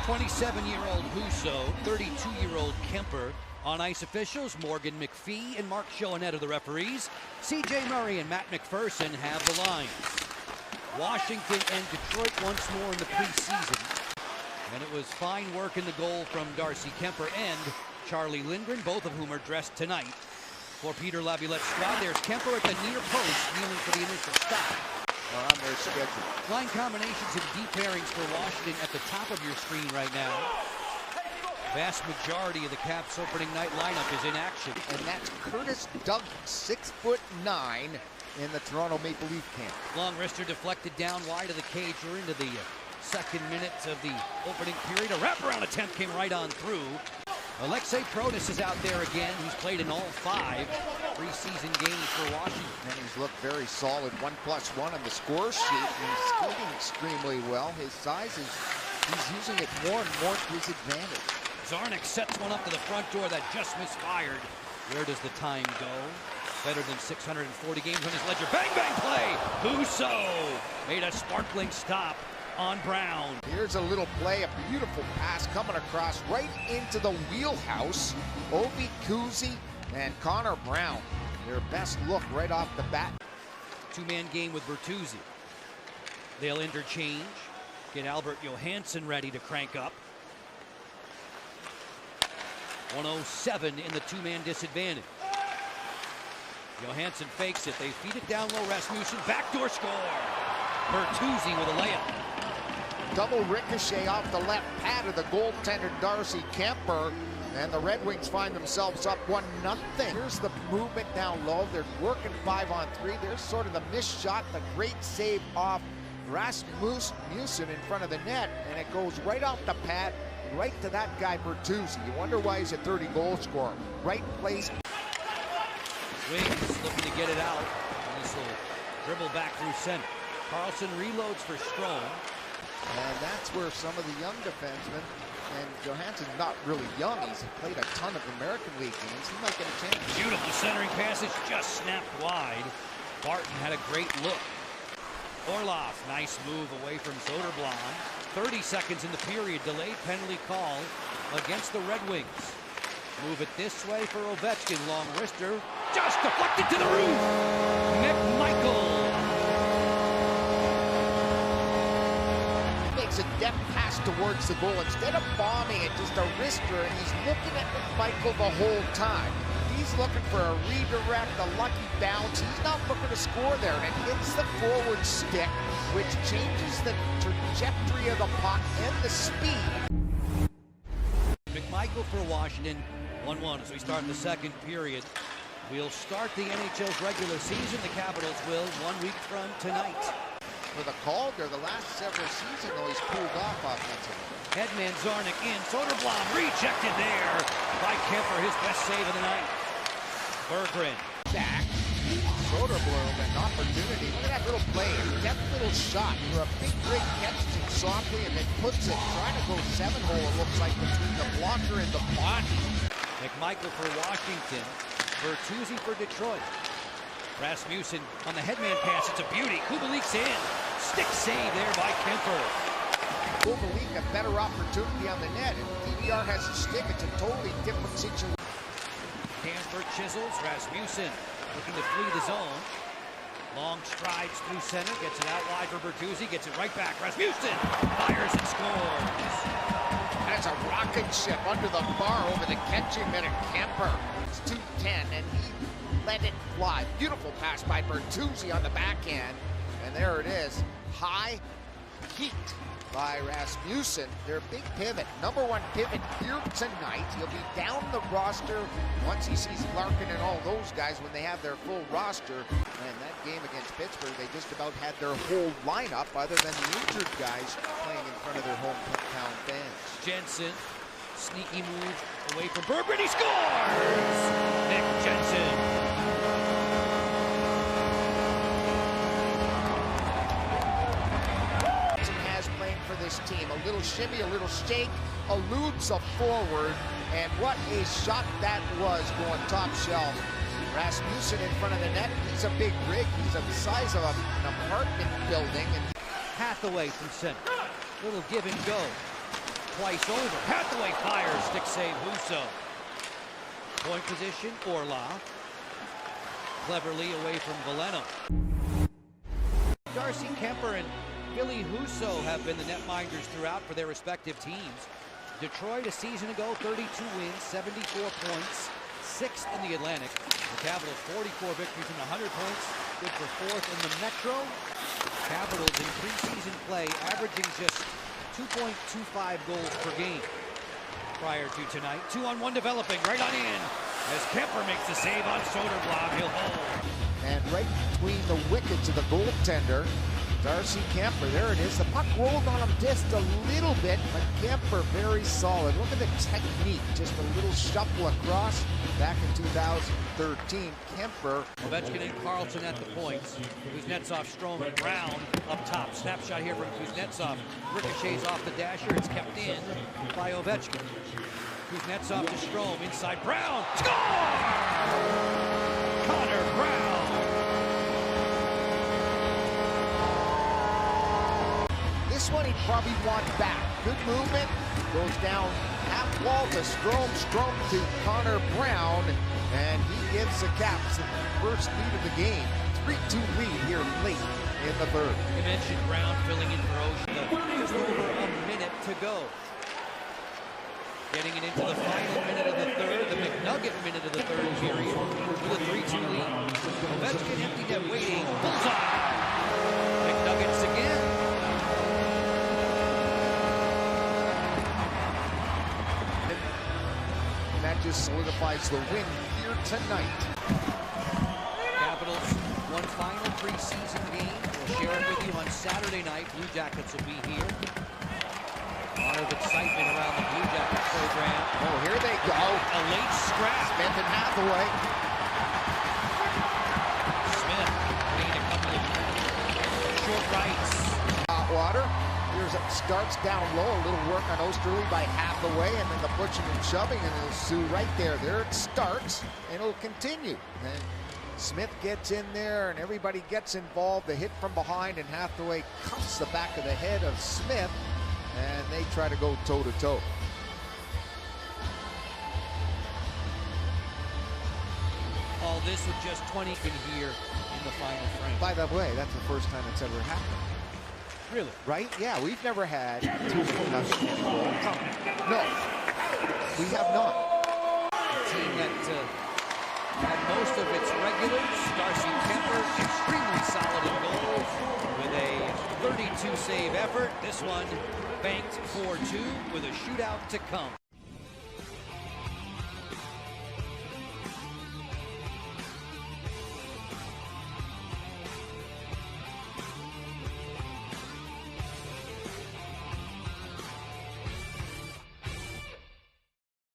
27-year-old Husso, 32-year-old Kemper. On ice officials, Morgan McPhee and Mark Schoenett are the referees. C.J. Murray and Matt McPherson have the lines. Washington and Detroit once more in the preseason. And it was fine work in the goal from Darcy Kemper and Charlie Lindgren, both of whom are dressed tonight. For Peter Laviolette's squad, there's Kemper at the near post, kneeling for the initial stop. On their schedule. Line combinations and deep pairings for Washington at the top of your screen right now. Vast majority of the Caps' opening night lineup is in action. And that's Curtis Doug, 6'9", in the Toronto Maple Leaf camp. Long wrister deflected down wide of the cage. We're into the second minute of the opening period. A wraparound attempt came right on through. Alexei Protas is out there again. He's played in all 5 preseason games for Washington. And he's looked very solid. 1+1 on the score sheet. And he's skating extremely well. His size is, he's using it more and more to his advantage. Zarnik sets one up to the front door that just misfired. Where does the time go? Better than 640 games on his ledger. Bang, bang play! Husso made a sparkling stop on Brown. Here's a little play, a beautiful pass coming across right into the wheelhouse. Ovi Kuzi and Connor Brown, their best look right off the bat. Two-man game with Bertuzzi. They'll interchange. Get Albert Johansson ready to crank up. 107 in the two-man disadvantage. Johansson fakes it. They feed it down low. Rasmussen, backdoor score. Bertuzzi with a layup. Double ricochet off the left pad of the goaltender Darcy Kemper, and the Red Wings find themselves up 1-0. Here's the movement down low. They're working 5-on-3. There's sort of the missed shot, the great save off Rasmussen in front of the net, and it goes right off the pad, right to that guy Bertuzzi. You wonder why he's a 30-goal scorer. Right place. Wings looking to get it out. And this will dribble back through center. Carlson reloads for Strome. And that's where some of the young defensemen, and Johansson's not really young, he's played a ton of American League games, he might get a chance. Beautiful centering passage, just snapped wide. Barton had a great look. Orlov, nice move away from Soderblom. 30 seconds in the period, delayed penalty call against the Red Wings. Move it this way for Ovechkin, long wrister, just deflected to the roof. McMichael. A depth pass towards the goal. Instead of bombing it, just a wrister, and he's looking at McMichael the whole time. He's looking for a redirect, a lucky bounce. He's not looking to score there, and it hits the forward stick, which changes the trajectory of the puck and the speed. McMichael for Washington, 1-1 as we start the second period. We'll start the NHL's regular season. The Capitals will 1 week from tonight. For the Calder, the last several seasons, though, he's pulled off offensively. Headman Zarnik in. Soderblom rejected there by Kemper, his best save of the night. Berggren Back. Soderblom, an opportunity. Look at that little play. Deft little shot for a big break, catches it softly, and then puts it, trying to go 7-hole, it looks like, between the blocker and the body. McMichael for Washington. Bertuzzi for Detroit. Rasmussen on the headman pass. It's a beauty. Kubalik's in. Stick save there by Kemper. Kubalik a better opportunity on the net. If DVR has a stick, it's a totally different situation. Hansford chisels. Rasmussen looking to flee the zone. Long strides through center. Gets it out wide for Bertuzzi. Gets it right back. Rasmussen fires and scores. That's a rocket ship under the bar over the catching man of Kemper. It's 2-10, and he let it fly. Beautiful pass by Bertuzzi on the backhand. And there it is. High heat by Rasmussen. Their big pivot. #1 pivot here tonight. He'll be down the roster once he sees Larkin and all those guys when they have their full roster. And that game against Pittsburgh, they just about had their whole lineup other than the injured guys playing in front of their hometown fans. Jensen, sneaky move away from Berggren. He scores! Nick Jensen. For this team, a little shimmy, a little shake, eludes a forward, and what a shot that was going top shelf. Rasmussen in front of the net. He's a big rig. He's the size of an apartment building. And Hathaway from center. Little give and go. twice over. Hathaway fires, stick save Husso. Point position, Orla. Cleverly away from Veleno. Darcy Kemper and Billy Husso have been the netminders throughout for their respective teams. Detroit a season ago, 32 wins, 74 points, 6th in the Atlantic. The Capitals 44 victories and 100 points, good for 4th in the Metro. Capitals in preseason play averaging just 2.25 goals per game. Prior to tonight, 2-on-1 developing, right on in. As Kemper makes the save on Soderblom, he'll hold. And right between the wickets of the goaltender, Darcy Kemper, there it is. The puck rolled on him just a little bit, but Kemper very solid. Look at the technique, just a little shuffle across. Back in 2013, Kemper. Ovechkin and Carlson at the points. Kuznetsov, Strome, and Brown up top. Snapshot here from Kuznetsov. Ricochets off the dasher. It's kept in by Ovechkin. Kuznetsov to Strome, inside Brown. Score! Connor Brown. This one he'd probably want back. Good movement. Goes down half wall to Strome. Strome to Connor Brown. And he gives the Caps the first lead of the game. 3-2 lead here late in the third. You mentioned Brown filling in for Oshie. Just over a minute to go. Getting it into the final minute of the third, the McNugget minute of the third period, with a 3-2 lead. Ovechkin empty net waiting. Bullseye! McNuggets again. And that just solidifies the win here tonight. Capitals, one final preseason game. We'll share it with you on Saturday night. Blue Jackets will be here. A lot of excitement around the Blue Jackets program. Oh, here they go. A late scrap. Smith and Hathaway. Smith made a couple of short rights. Hot water. Here's it starts down low. A little work on Osterley by Hathaway, and then the pushing and shoving, and it'll sue right there. There it starts, and it'll continue. And Smith gets in there, and everybody gets involved. The hit from behind, and Hathaway cuts the back of the head of Smith, and they try to go toe-to-toe. All this with just 20 can hear in the final frame. By the way, that's the first time it's ever happened. Really? Right? Yeah, we've never had 2 nothing. No, we have not. A team that had most of its regulars. Darcy Kemper, extremely solid in goal with a 32 save effort. This one banked 4-2 with a shootout to come.